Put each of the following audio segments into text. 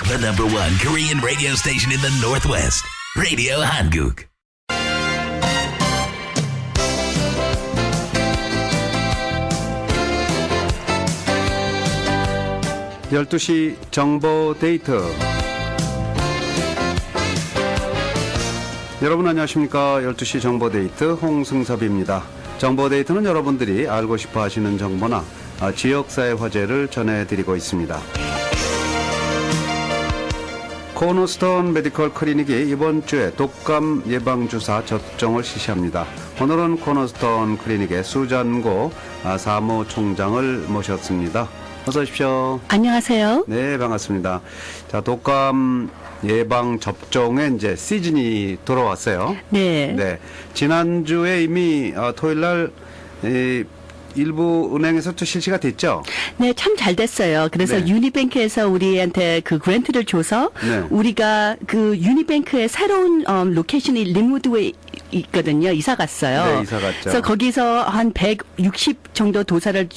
The number one Korean radio station in the Northwest. Radio Hanguk. (12시) 정보 데이트. 여러분 안녕하십니까. 12시 정보 데이트 홍승섭입니다. 정보 데이트는 여러분들이 알고 싶어 하시는 정보나 지역사회 화제를 전해드리고 있습니다. 코너스톤 메디컬 클리닉이 이번 주에 독감 예방주사 접종을 실시합니다. 오늘은 코너스톤 클리닉의 수잔고 사무총장을 모셨습니다. 어서 오십시오. 안녕하세요. 네, 반갑습니다. 자, 독감 예방 접종의 이제 시즌이 돌아왔어요. 네. 네. 지난주에 이미 토요일 날 일부 은행에서도 실시가 됐죠? 네, 참 잘 됐어요. 그래서 네. 유니뱅크에서 우리한테 그 그랜트를 줘서 네. 우리가 그 유니뱅크의 새로운 로케이션이 링우드에 있거든요. 이사 갔어요. 네, 이사 갔죠. 그래서 거기서 한 160 정도 도사를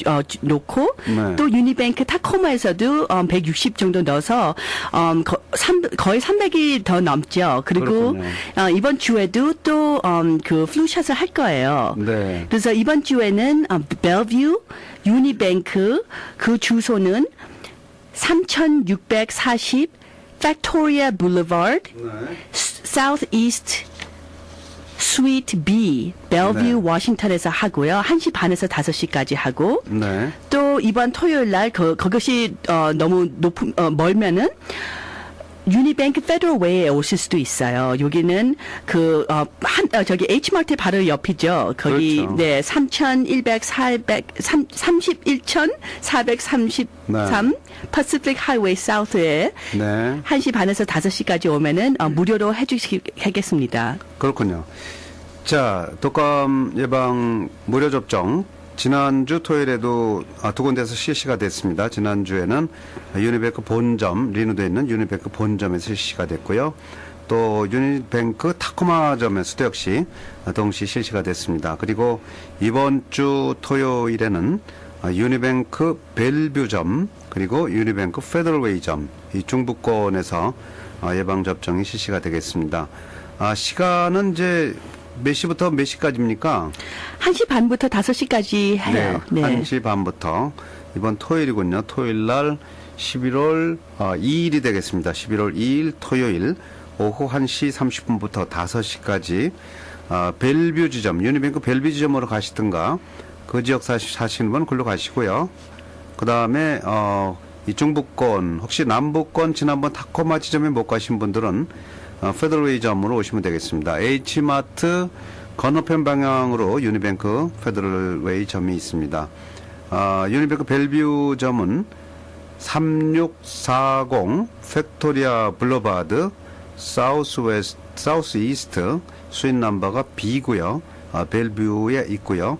놓고 네. 또 유니뱅크 타코마에서도 160 정도 넣어서 거의 300이 더 넘죠. 그리고 이번 주에도 또 그 플루샷을 할 거예요. 네. 그래서 이번 주에는 벨뷰 유니뱅크 그 주소는 3640 팩토리아 블루바드 사우스 이스트 스위트 B 벨뷰 네. 워싱턴에서 하고요. 1시 반에서 5시까지 하고 네. 또 이번 토요일 날 그것이 너무 멀면은 유니뱅크 페더럴웨이에 오실 수도 있어요. 여기는 저기 H마트 바로 옆이죠. 거기 그렇죠. 네 31,433 퍼시픽 하이웨이 사우스에 네. 1시 반에서 5시까지 오면은 무료로 해주시겠습니다. 그렇군요. 자, 독감 예방 무료 접종. 지난주 토요일에도 두 군데에서 실시가 됐습니다. 지난주에는 유니뱅크 본점, 리누드에 있는 유니뱅크 본점에서 실시가 됐고요. 또 유니뱅크 타코마점에서도 역시 동시 실시가 됐습니다. 그리고 이번 주 토요일에는 유니뱅크 벨뷰점 그리고 유니뱅크 페더럴웨이점 이 중부권에서 예방접종이 실시가 되겠습니다. 시간은 이제 몇 시부터 몇 시까지입니까? 1시 반부터 5시까지 해요. 네, 1시 반부터 이번 토요일이군요. 토요일 날 11월 2일이 되겠습니다. 11월 2일 토요일 오후 1시 30분부터 5시까지 벨뷰 지점, 유니뱅크 벨뷰 지점으로 가시든가 그 지역 사시는 분 글로 가시고요. 그 다음에 이 중부권 혹시 남부권 지난번 타코마 지점에 못 가신 분들은 페더럴웨이점으로 오시면 되겠습니다. H마트 건너편 방향으로 유니뱅크 페더럴웨이점이 있습니다. 유니뱅크 벨뷰점은 3640 팩토리아 블루바드 사우스 이스트 스윗 넘버가 B고요. 벨뷰에 있고요.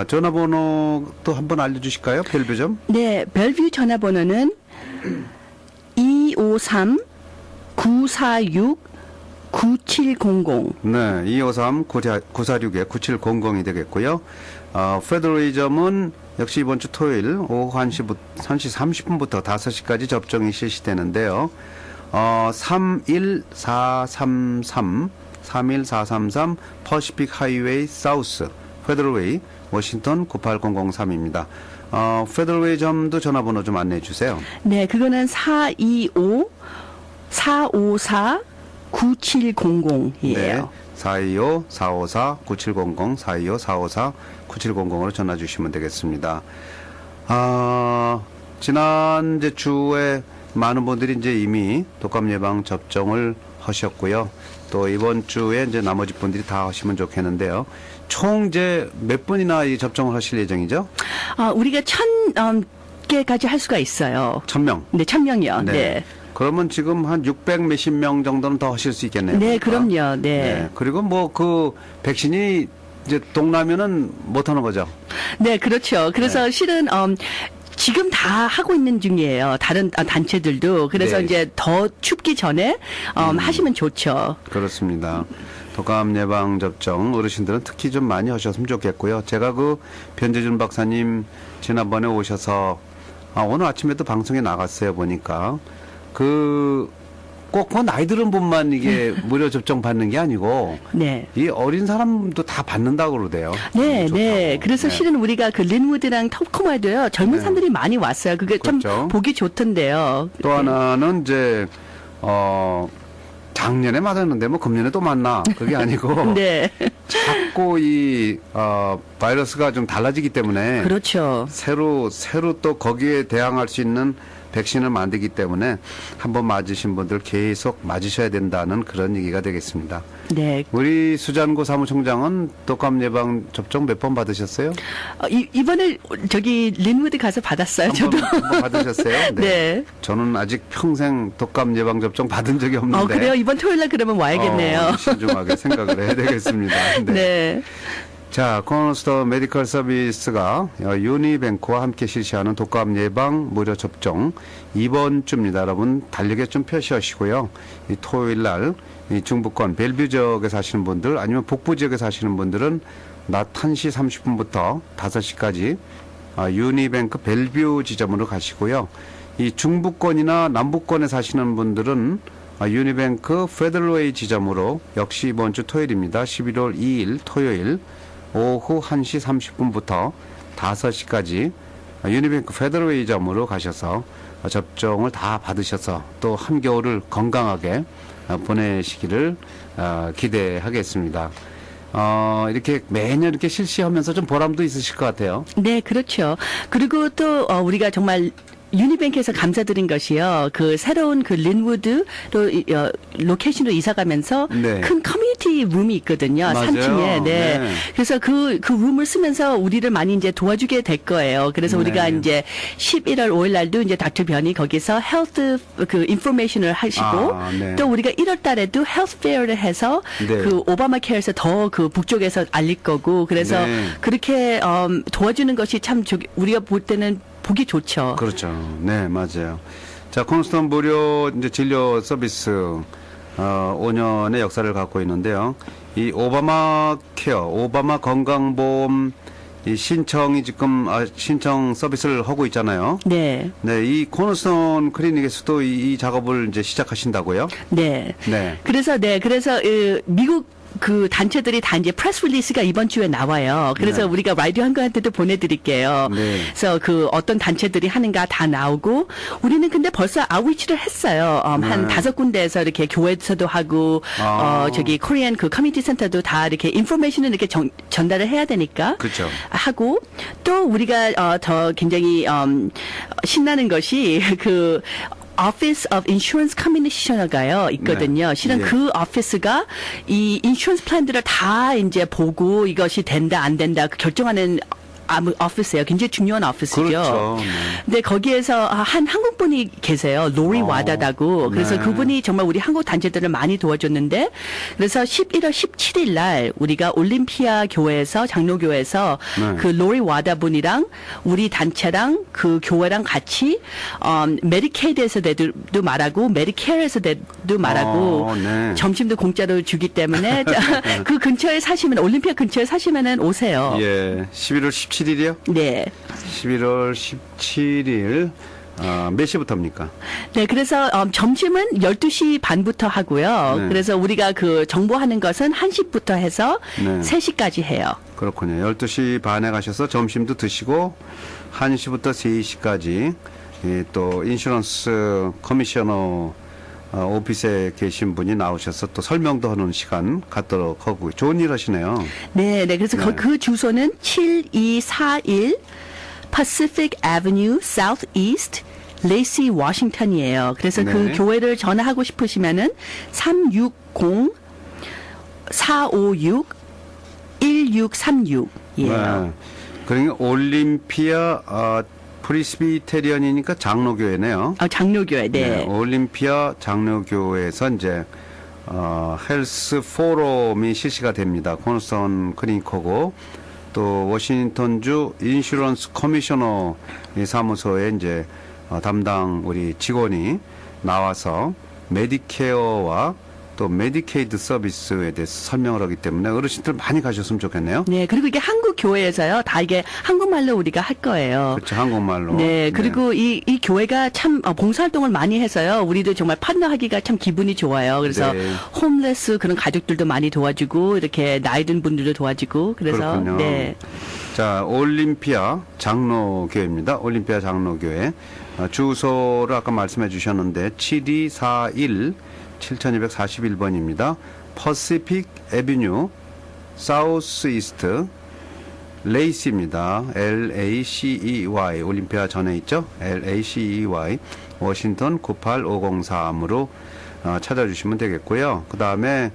전화번호 또 한번 알려주실까요? 벨뷰점? 네, 벨뷰 전화번호는 253 946 9700. 네, 253-946-9700이 되겠고요. 페더럴웨이점은 역시 이번 주 토요일 오후 1시 30분부터 5시까지 접종이 실시되는데요. 31433 퍼시픽 하이웨이 사우스 페더럴웨이 워싱턴 98003입니다. 페더럴웨이점도 전화번호 좀 안내해 주세요. 네, 그거는 42454 9700이에요. 네. 425-454-9700, 425-454-9700으로 전화 주시면 되겠습니다. 지난 주에 많은 분들이 이제 이미 독감 예방 접종을 하셨고요. 또 이번 주에 이제 나머지 분들이 다 하시면 좋겠는데요. 총 이제 몇 분이나 이 접종을 하실 예정이죠? 우리가 1,000개까지 할 수가 있어요. 1,000명? 네, 1,000명이요. 네. 네. 그러면 지금 한 600 몇십 명 정도는 더 하실 수 있겠네요. 네, 그러니까. 그럼요. 네. 그리고 뭐 그 백신이 이제 동나면은 못 하는 거죠. 네, 그렇죠. 그래서 실은 지금 다 하고 있는 중이에요. 다른 단체들도. 그래서 네. 이제 더 춥기 전에 하시면 좋죠. 그렇습니다. 독감 예방 접종 어르신들은 특히 좀 많이 하셨으면 좋겠고요. 제가 그 변재준 박사님 지난번에 오셔서 오늘 아침에도 방송에 나갔어요. 보니까 꼭 뭐 나이 들은 분만 이게 무료 접종 받는 게 아니고 네. 이 어린 사람도 다 받는다고 그러대요. 네, 좋다고. 네. 그래서 네. 실은 우리가 그 린우드랑 터코마도요 젊은 네. 사람들이 많이 왔어요. 그게 참 그렇죠. 보기 좋던데요. 또 하나는 이제 작년에 맞았는데 뭐 금년에 또 맞나 그게 아니고 네. 자꾸 이 바이러스가 좀 달라지기 때문에 그렇죠. 새로 또 거기에 대항할 수 있는 백신을 만들기 때문에 한번 맞으신 분들 계속 맞으셔야 된다는 그런 얘기가 되겠습니다. 네. 우리 수잔고 사무총장은 독감 예방 접종 몇 번 받으셨어요? 이번에 저기 린우드 가서 받았어요. 저도. 한번 받으셨어요? 네. 저는 아직 평생 독감 예방 접종 받은 적이 없는데. 그래요? 이번 토요일 날 그러면 와야겠네요. 신중하게 생각을 해야 되겠습니다. 네. 네. 자, 코너스터 메디컬 서비스가 유니뱅크와 함께 실시하는 독감 예방 무료 접종 이번 주입니다. 여러분 달력에 좀 표시하시고요. 이 토요일 날 이 중부권 벨뷰 지역에 사시는 분들 아니면 북부 지역에 사시는 분들은 낮 1시 30분부터 5시까지 유니뱅크 벨뷰 지점으로 가시고요. 이 중부권이나 남부권에 사시는 분들은 유니뱅크 페더럴웨이 지점으로 역시 이번 주 토요일입니다. 11월 2일 토요일 오후 1시 30분부터 5시까지 유니뱅크 페더럴웨이 점으로 가셔서 접종을 다 받으셔서 또 한겨울을 건강하게 보내시기를 기대하겠습니다. 이렇게 매년 이렇게 실시하면서 좀 보람도 있으실 것 같아요. 네, 그렇죠. 그리고 또 우리가 정말 유니뱅크에서 감사드린 것이요. 그 새로운 그 린우드로 로케이션으로 이사가면서 네. 큰 커뮤니티 룸이 있거든요. 맞아요. 3층에. 네. 네. 그래서 그 룸을 쓰면서 우리를 많이 이제 도와주게 될 거예요. 그래서 네. 우리가 이제 11월 5일 날도 이제 닥터 변이 거기서 헬스 그 인포메이션을 하시고 네. 또 우리가 1월 달에도 헬스 페어를 해서 네. 그 오바마 케어에서 더 그 북쪽에서 알릴 거고 그래서 네. 그렇게 도와주는 것이 참 우리가 볼 때는 보기 좋죠. 그렇죠. 네, 맞아요. 자, 콘스턴 무료 이제 진료 서비스 5년의 역사를 갖고 있는데요. 이 오바마 케어, 오바마 건강보험 이 신청이 지금 신청 서비스를 하고 있잖아요. 네. 네, 이 코너스톤 클리닉에서도 이 작업을 이제 시작하신다고요? 네. 네. 그래서 미국 그 단체들이 다 이제 프레스 릴리스가 이번 주에 나와요. 그래서 네. 우리가 라디오 한국한테도 보내드릴게요. 네. 그래서 그 어떤 단체들이 하는가 다 나오고 우리는 근데 벌써 아웃리치를 했어요. 한 5군데에서 이렇게 교회에서도 하고 저기 코리안 그 커뮤니티 센터도 다 이렇게 인포메이션을 이렇게 전달을 해야 되니까 그렇죠. 하고 또 우리가 더 굉장히 신나는 것이 그 Office of Insurance Commissioner가요 있거든요. 네. 실은 예. 그 오피스가 이 인슈런스 플랜들을 다 이제 보고 이것이 된다 안 된다 그 결정하는 오피스예요. 굉장히 중요한 오피스죠. 그렇죠. 네. 근데 거기에서 한 한국 분이 계세요. 로리 와다다고. 그래서 네. 그분이 정말 우리 한국 단체들을 많이 도와줬는데 그래서 11월 17일 날 우리가 올림피아 교회에서 장로교회에서 네. 그 로리 와다 분이랑 우리 단체랑 그 교회랑 같이 메디케이드에서도 말하고 메디케어에서도 말하고 네. 점심도 공짜로 주기 때문에 그 근처에 사시면 올림피아 근처에 사시면은 오세요. 예, 11월 17일이요? 네. 11월 17일 몇 시부터입니까? 네, 그래서 점심은 12시 반부터 하고요. 네. 그래서 우리가 그 정보하는 것은 1시부터 해서 네. 3시까지 해요. 그렇군요. 12시 반에 가셔서 점심도 드시고 1시부터 3시까지 또 인슈런스 커미셔너 오피스에 계신 분이 나오셔서 또 설명도 하는 시간 갖도록 하고 좋은 일 하시네요. 네, 네. 그래서 네. 그 주소는 7241 Pacific Avenue Southeast 레이시 워싱턴이에요. 그래서 네. 그 교회를 전화하고 싶으시면은 360-456-1636이에요. 네. 그러니까 올림피아 프리스비테리언이니까 장로교회네요. 장로교회, 네. 올림피아 장로교회에서 이제 헬스 포럼이 실시가 됩니다. 코너스톤 클리닉하고 또 워싱턴주 인슈런스 커미셔너 사무소에 이제 담당 우리 직원이 나와서 메디케어와 또 메디케이드 서비스에 대해서 설명을 하기 때문에 어르신들 많이 가셨으면 좋겠네요. 네, 그리고 이게 한국 교회에서요. 다 이게 한국말로 우리가 할 거예요. 그렇죠. 한국말로. 네, 그리고 이 교회가 참 봉사활동을 많이 해서요. 우리도 정말 파트너하기가 참 기분이 좋아요. 그래서 네. 홈레스 그런 가족들도 많이 도와주고 이렇게 나이 든 분들도 도와주고 그래서 그렇군요. 네. 자, 올림피아 장로교회입니다. 올림피아 장로교회. 주소를 아까 말씀해 주셨는데 7241 7241번입니다. 퍼시픽 애비뉴 사우스 이스트 레이시입니다. LACEY 올림피아 전에 있죠? LACEY 워싱턴 98503으로 찾아주시면 되겠고요. 그 다음에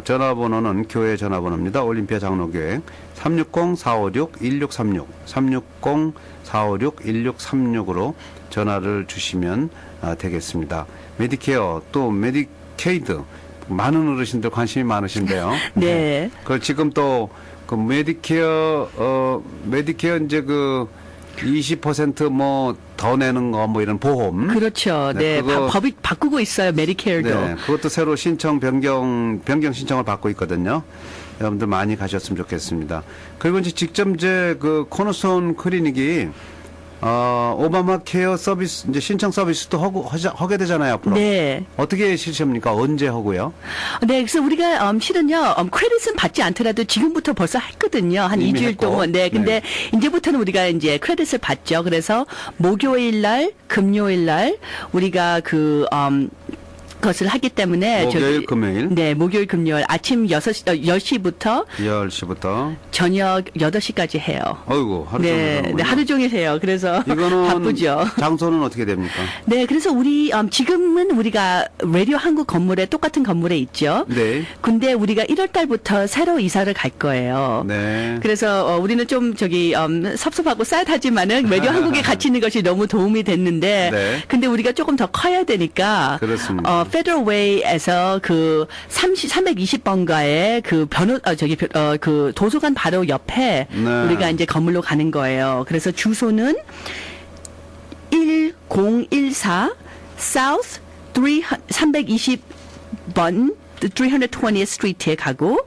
전화번호는 교회 전화번호입니다. 올림피아 장로교회 360-456-1636 360-456-1636으로 전화를 주시면 되겠습니다. 메디케어 또 메디케이드 많은 어르신들 관심이 많으신데요. 네. 그 지금 또 그 메디케어 이제 그 20% 뭐 더 내는 거 뭐 이런 보험. 그렇죠. 네. 법이 바꾸고 있어요. 메디케어도. 네. 그것도 새로 변경 신청을 받고 있거든요. 여러분들 많이 가셨으면 좋겠습니다. 그리고 이제 직접 이제 그 코너스톤 클리닉이 오바마 케어 서비스 이제 신청 서비스도 하게 되잖아요, 앞으로. 네. 어떻게 실시합니까? 언제 하고요? 네, 그래서 우리가 실은요 크레딧은 받지 않더라도 지금부터 벌써 했거든요. 한 이미 2주일 했고. 동안. 네, 근데 이제부터는 우리가 이제 크레딧을 받죠. 그래서 목요일 날, 금요일 날 우리가 그것을 하기 때문에 목요일, 금요일? 네, 목요일, 금요일 아침 10시부터 10시부터 저녁 8시까지 해요. 어이구, 하루 종일 네, 하는군요. 네, 하루 종일 해요. 그래서 이거는 바쁘죠. 장소는 어떻게 됩니까? 네, 그래서 우리 지금은 우리가 라디오 한국 건물에 똑같은 건물에 있죠. 네. 근데 우리가 1월 달부터 새로 이사를 갈 거예요. 네. 그래서 우리는 좀 섭섭하고 쌀하지만은 라디오 한국에 같이 있는 것이 너무 도움이 됐는데 네. 근데 우리가 조금 더 커야 되니까 그렇습니다. 페더럴 웨이에서 그 320번가에 그 그 도서관 바로 옆에 네. 우리가 이제 건물로 가는 거예요. 그래서 주소는 1014 South 320번 320th 스트리트에 가고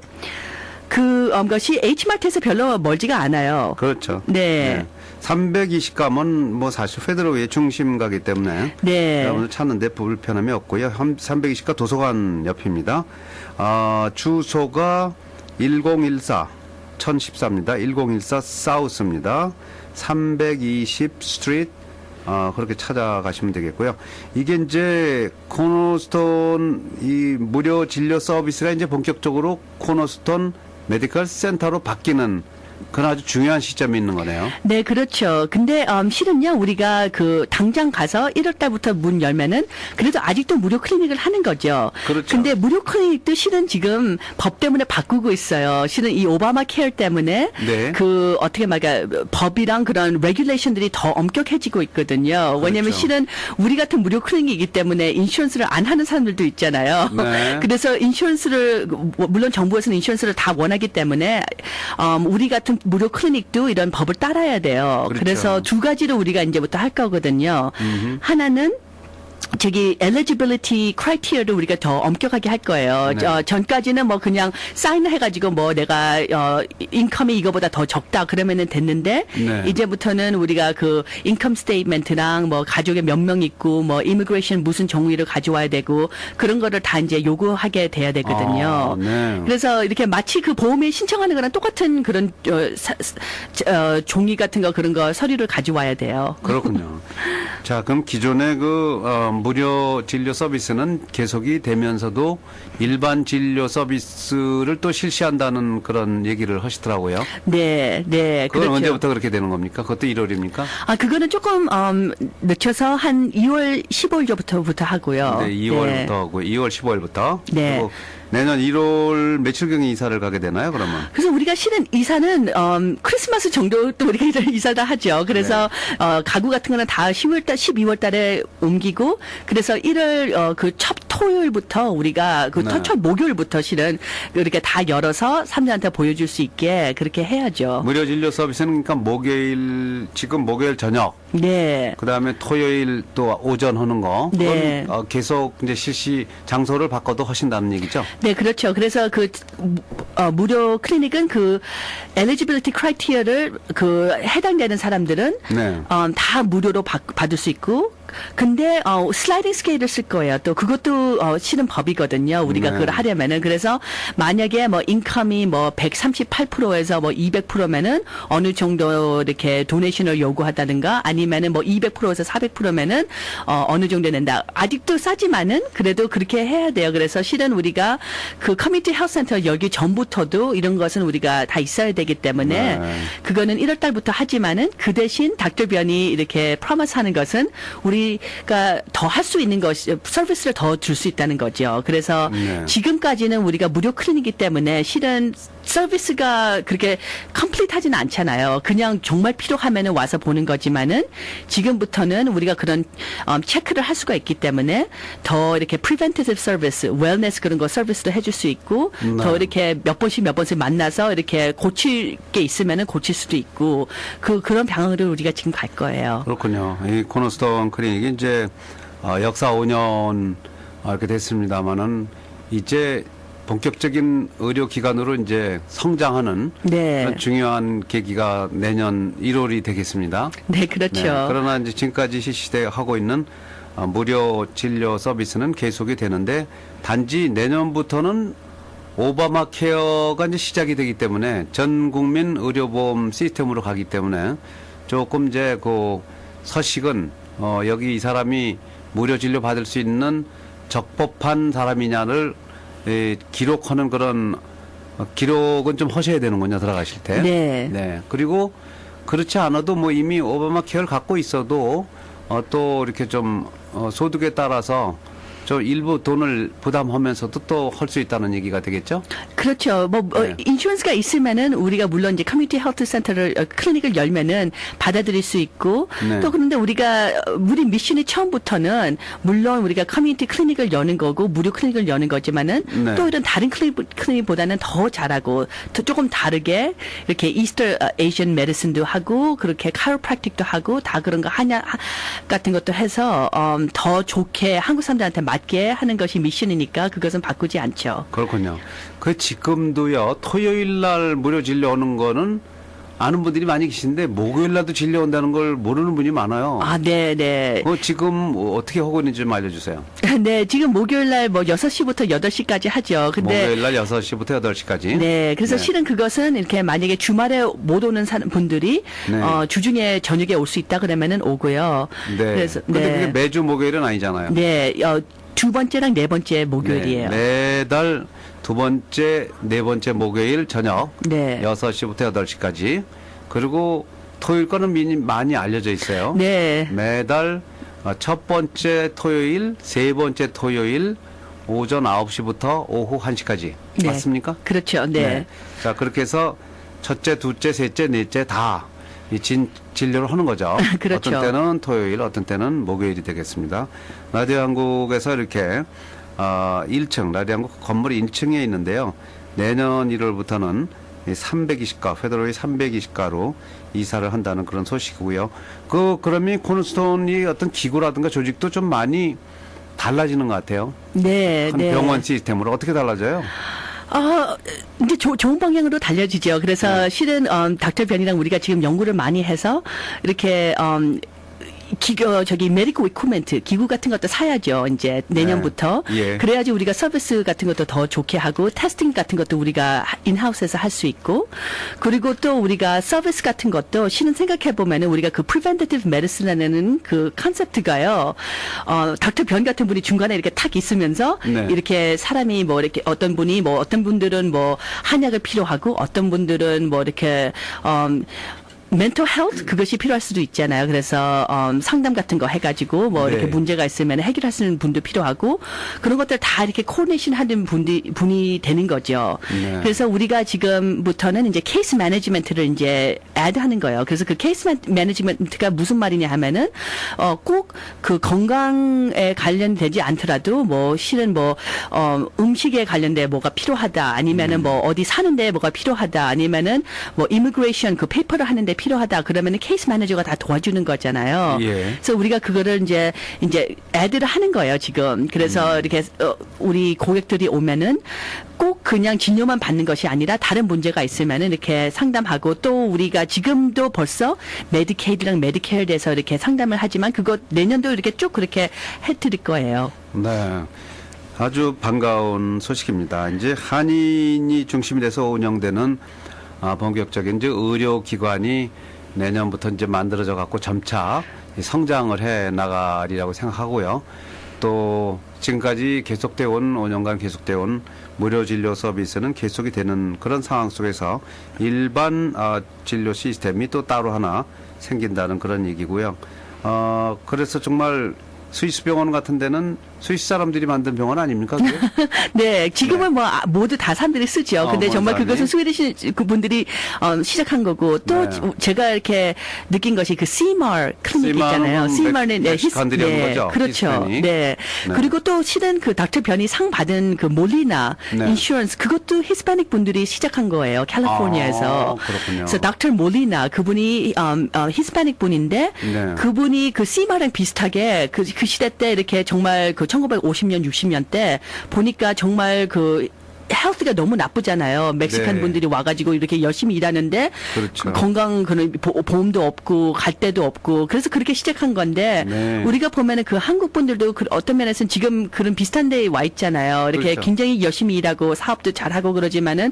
그것이 H마트에서 별로 멀지가 않아요. 그렇죠. 네. 320가면 뭐 사실 페더럴웨이 중심가기 때문에 네. 여러분들 찾는데 불편함이 없고요. 320가 도서관 옆입니다. 주소가 1014입니다. 1014 사우스입니다. 320 스트리트 그렇게 찾아가시면 되겠고요. 이게 이제 코너스톤 이 무료 진료 서비스가 이제 본격적으로 코너스톤 메디컬 센터로 바뀌는 그건 아주 중요한 시점이 있는 거네요. 네, 그렇죠. 근데 실은요, 우리가 당장 가서 1월 달부터 문 열면은 그래도 아직도 무료 클리닉을 하는 거죠. 그렇죠. 근데 무료 클리닉도 실은 지금 법 때문에 바꾸고 있어요. 실은 이 오바마 케어 때문에 네. 어떻게 말까 법이랑 그런 레귤레이션들이 더 엄격해지고 있거든요. 왜냐면 그렇죠. 실은 우리 같은 무료 클리닉이기 때문에 인슈런스를 안 하는 사람들도 있잖아요. 네. 그래서 인슈런스를 물론 정부에서는 인슈런스를 다 원하기 때문에 우리 같은 무료 클리닉도 이런 법을 따라야 돼요. 그렇죠. 그래서 두 가지로 우리가 이제부터 할 거거든요. 하나는 eligibility criteria를 우리가 더 엄격하게 할 거예요. 네. 전까지는 뭐 그냥 사인을 해가지고 뭐 내가 인컴이 이거보다 더 적다 그러면은 됐는데 네. 이제부터는 우리가 그 인컴 스테이트먼트랑 뭐 가족에 몇 명 있고 뭐 이미그레이션 무슨 종이를 가져와야 되고 그런 거를 다 이제 요구하게 돼야 되거든요. 네. 그래서 이렇게 마치 그 보험에 신청하는 거랑 똑같은 그런 종이 같은 거 그런 거 서류를 가져와야 돼요. 그렇군요. 자, 그럼 기존의 무료 진료 서비스는 계속이 되면서도 일반 진료 서비스를 또 실시한다는 그런 얘기를 하시더라고요. 네, 네. 그건 그렇죠. 언제부터 그렇게 되는 겁니까? 그것도 1월입니까? 그거는 조금 늦춰서 한 2월 15일부터 하고요. 네, 2월부터 하고 2월 15일부터. 네. 그리고 내년 1월 며칠경에 이사를 가게 되나요, 그러면? 그래서 우리가 실은 이사는 크리스마스 정도 또 우리가 이사다 하죠. 그래서 가구 같은 거는 다 12월 달에 옮기고 그래서 1월 그 첫 토요일부터 우리가 그 네. 첫 목요일부터 실은 이렇게 다 열어서 사람들한테 보여줄 수 있게 그렇게 해야죠. 무료 진료 서비스는 그러니까 지금 목요일 저녁, 네. 그다음에 토요일 또 오전 하는 거. 네. 그건 계속 이제 실시 장소를 바꿔도 하신다는 얘기죠. 네, 그렇죠. 그래서 그 무료 클리닉은 그 eligibility criteria를 그 해당되는 사람들은 네. 다 무료로 받을 수 있고. 근데 슬라이딩 스케일을 쓸 거예요. 또 그것도 실은 법이거든요. 우리가 네. 그걸 하려면은 그래서 만약에 뭐 인컴이 뭐 138%에서 뭐 200%면은 어느 정도 이렇게 도네이션을 요구하다든가 아니면은 뭐 200%에서 400%면은 어느 정도 낸다. 아직도 싸지만은 그래도 그렇게 해야 돼요. 그래서 실은 우리가 그 커뮤니티 헬스센터 열기 전부터도 이런 것은 우리가 다 있어야 되기 때문에 네. 그거는 1월 달부터 하지만은 그 대신 닥터변이 이렇게 프로미스 하는 것은 우리가 더 할 수 있는 것이 서비스를 더 줄 수 있다는 거죠. 그래서 네. 지금까지는 우리가 무료 클리닉이기 때문에 실은 서비스가 그렇게 컴플리트하지는 않잖아요. 그냥 정말 필요하면은 와서 보는 거지만은 지금부터는 우리가 그런 체크를 할 수가 있기 때문에 더 이렇게 프리벤티브 서비스, 웰네스 그런 거 서비스도 해줄 수 있고 네. 더 이렇게 몇 번씩 만나서 이렇게 고칠 게 있으면은 고칠 수도 있고 그런 방향으로 우리가 지금 갈 거예요. 그렇군요. 이 코너스톤 클리닉이 이제 역사 5년 이렇게 됐습니다만은 이제 본격적인 의료기관으로 이제 성장하는 네. 그런 중요한 계기가 내년 1월이 되겠습니다. 네, 그렇죠. 네, 그러나 이제 지금까지 실시하고 있는 무료 진료 서비스는 계속이 되는데 단지 내년부터는 오바마 케어가 이제 시작이 되기 때문에 전 국민 의료보험 시스템으로 가기 때문에 조금 이제 그 서식은 여기 이 사람이 무료 진료 받을 수 있는 적법한 사람이냐를 기록하는 그런 기록은 좀 하셔야 되는군요, 들어가실 때. 네. 네. 그리고 그렇지 않아도 뭐 이미 오바마 케어를 갖고 있어도 또 이렇게 좀 소득에 따라서 저 일부 돈을 부담하면서도 또 할 수 있다는 얘기가 되겠죠? 그렇죠. 네. 인슈런스가 있으면은 우리가 물론 이제 커뮤니티 헬스 센터를 클리닉을 열면은 받아들일 수 있고 네. 또 그런데 우리 미션이 처음부터는 물론 우리가 커뮤니티 클리닉을 여는 거고 무료 클리닉을 여는 거지만은 네. 또 이런 다른 클리닉보다는 더 잘하고 조금 다르게 이렇게 이스터 에이션 메디슨도 하고 그렇게 카이로프랙틱도 하고 다 그런 거 한약 같은 것도 해서 더 좋게 한국 사람들한테 맞게 하는 것이 미션이니까 그것은 바꾸지 않죠. 그렇군요. 그 지금도요, 토요일 날 무료 진료 오는 거는 아는 분들이 많이 계신데 목요일 날도 진료 온다는 걸 모르는 분이 많아요. 아, 네. 지금 어떻게 하고 있는지 좀 알려주세요. 네, 지금 목요일 날 6시부터 8시까지 하죠. 근데 목요일 날 6시부터 8시까지. 네, 그래서 네. 실은 그것은 이렇게 만약에 주말에 못 오는 분들이 네. 주중에 저녁에 올 수 있다 그러면은 오고요. 네. 그래서 근데 그게 매주 목요일은 아니잖아요. 네, 두 번째랑 네 번째 목요일이에요. 네, 매달 두 번째, 네 번째 목요일 저녁 네. 6시부터 8시까지. 그리고 토요일 거는 많이 알려져 있어요. 네. 매달 첫 번째 토요일, 세 번째 토요일 오전 9시부터 오후 1시까지. 네. 맞습니까? 그렇죠. 네. 자, 그렇게 해서 첫째, 둘째, 셋째, 넷째 다 이 진료를 하는 거죠. 그렇죠. 어떤 때는 토요일, 어떤 때는 목요일이 되겠습니다. 라디오 한국에서 이렇게 1층, 라디오 한국 건물이 1층에 있는데요. 내년 1월부터는 320가, 페더럴이 320가로 이사를 한다는 그런 소식이고요. 그러면 코너스톤이 어떤 기구라든가 조직도 좀 많이 달라지는 것 같아요. 네. 한 네. 병원 시스템으로 어떻게 달라져요? 이제 좋은 방향으로 달려지죠. 그래서 네. 실은 닥터변이랑 우리가 지금 연구를 많이 해서 이렇게 메디컬 이퀴프먼트 기구 같은 것도 사야죠. 이제 내년부터. 예. 그래야지 우리가 서비스 같은 것도 더 좋게 하고 테스팅 같은 것도 우리가 인하우스에서 할 수 있고 그리고 또 우리가 서비스 같은 것도 실은 생각해 보면은 우리가 그 프리벤티브 메디슨이라는 그 컨셉트가요. 닥터 변 같은 분이 중간에 이렇게 탁 있으면서 네. 이렇게 사람이 뭐 이렇게 어떤 분들은 뭐 한약을 필요하고 어떤 분들은 뭐 이렇게 mental health 그것이 필요할 수도 있잖아요. 그래서 상담 같은 거 해가지고 뭐 네. 이렇게 문제가 있으면 해결하시는 분도 필요하고 그런 것들 다 이렇게 코디네이션 하는 분이 되는 거죠. 네. 그래서 우리가 지금부터는 이제 케이스 매니지먼트를 이제 애드하는 거예요. 그래서 그 케이스 매니지먼트가 무슨 말이냐 하면은 꼭 그 건강에 관련되지 않더라도 뭐 실은 뭐 음식에 관련돼 뭐가 필요하다 아니면은 뭐 어디 사는데 뭐가 필요하다 아니면은 뭐 이미그레이션 그 페이퍼를 하는데 필요하다 그러면은 케이스 매니저가 다 도와주는 거잖아요. 예. 그래서 우리가 그거를 이제 애드를 하는 거예요 지금. 그래서 이렇게 우리 고객들이 오면은 꼭 그냥 진료만 받는 것이 아니라 다른 문제가 있으면은 이렇게 상담하고 또 우리가 지금도 벌써 메디케이드랑 메디케어에 대해서 이렇게 상담을 하지만 그거 내년도 이렇게 쭉 그렇게 해드릴 거예요. 네. 아주 반가운 소식입니다. 이제 한인이 중심이 돼서 운영되는 본격적인 이제 의료기관이 내년부터 이제 만들어져 갖고 점차 성장을 해 나가리라고 생각하고요. 또 지금까지 계속되어 온 5년간 계속되어 온 무료 진료 서비스는 계속이 되는 그런 상황 속에서 일반 진료 시스템이 또 따로 하나 생긴다는 그런 얘기고요. 그래서 정말 스위스 병원 같은 데는 스위스 사람들이 만든 병원 아닙니까? 그게? 네, 지금은 뭐 모두 다 사람들이 쓰죠. 근데 정말 사람이? 그것은 스웨디시 그분들이 시작한 거고 또 네. 제가 이렇게 느낀 것이 그 CMAR 클리닉 있잖아요. CMAR는 멕시칸들이 하는 거죠? 그렇죠. 히스패닉. 네. 그리고 또 실은 그 닥터 변이 상 받은 그 몰리나 네. 인슈런스 그것도 히스패닉 분들이 시작한 거예요. 캘리포니아에서. 그렇군요. 그래서 닥터 몰리나 그분이 히스패닉 분인데 네. 그분이 그 CMAR랑 비슷하게 그 시대 때 이렇게 정말 그 1950년, 60년 때 보니까 정말 그 헬스가 너무 나쁘잖아요. 멕시칸 네. 분들이 와가지고 이렇게 열심히 일하는데 그렇죠. 그 건강 그런 보험도 없고 갈 데도 없고 그래서 그렇게 시작한 건데 네. 우리가 보면은 그 한국 분들도 그 어떤 면에서는 지금 그런 비슷한 데에 와 있잖아요. 이렇게 그렇죠. 굉장히 열심히 일하고 사업도 잘하고 그러지만은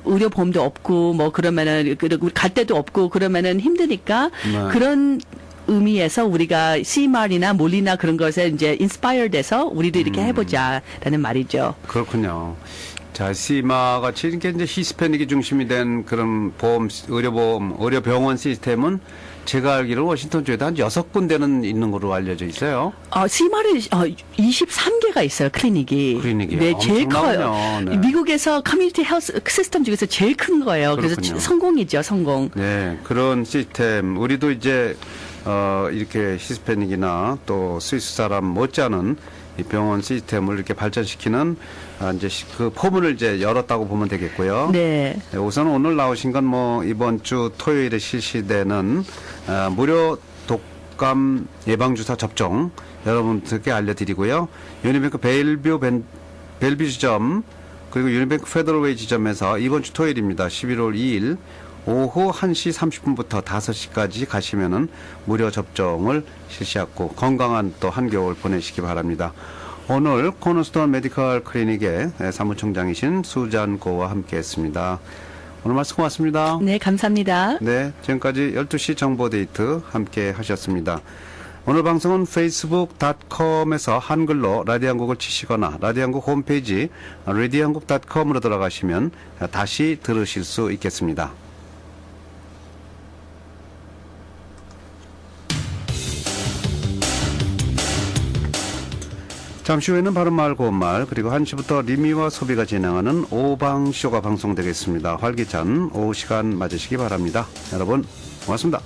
의료 보험도 없고 뭐 그러면은 갈 데도 없고 그러면은 힘드니까 네. 그런 의미에서 우리가 CMAR이나 몰리나 그런 것에 이제 인스파이어 돼서 우리도 이렇게 해보자라는 말이죠. 그렇군요. 자, 시마 같이 이렇게 이제 히스패닉이 중심이 된 그런 의료병원 시스템은 제가 알기로 워싱턴주에도 한 6군데는 있는 걸로 알려져 있어요. CMAR이 23개가 있어요, 클리닉이. 클리닉이요? 네, 제일 커요. 엄청나군요. 네. 미국에서 커뮤니티 헬스 시스템 중에서 제일 큰 거예요. 그래서 그렇군요. 성공이죠, 성공. 네, 그런 시스템. 우리도 이제, 이렇게 히스패닉이나 또 스위스 사람 못지않은 이 병원 시스템을 이렇게 발전시키는 이제 그 포문을 이제 열었다고 보면 되겠고요. 네. 네, 우선 오늘 나오신 건 뭐 이번 주 토요일에 실시되는 무료 독감 예방주사 접종 여러분들께 알려드리고요. 유니뱅크 벨뷰 지점 그리고 유니뱅크 페더럴웨이 지점에서 이번 주 토요일입니다. 11월 2일 오후 1시 30분부터 5시까지 가시면은 무료 접종을 실시하고 건강한 또 한겨울 보내시기 바랍니다. 오늘 코너스톤 메디컬 클리닉의 사무총장이신 수잔 고와 함께했습니다. 오늘 말씀 고맙습니다. 네, 감사합니다. 네, 지금까지 12시 정보데이트 함께 하셨습니다. 오늘 방송은 facebook.com에서 한글로 라디오 한국을 치시거나 라디오 한국 홈페이지 radiohan국.com으로 들어가시면 다시 들으실 수 있겠습니다. 잠시 후에는 바른말 고운말 그리고 1시부터 리미와 소비가 진행하는 오방쇼가 방송되겠습니다. 활기찬 오후 시간 맞으시기 바랍니다. 여러분 고맙습니다.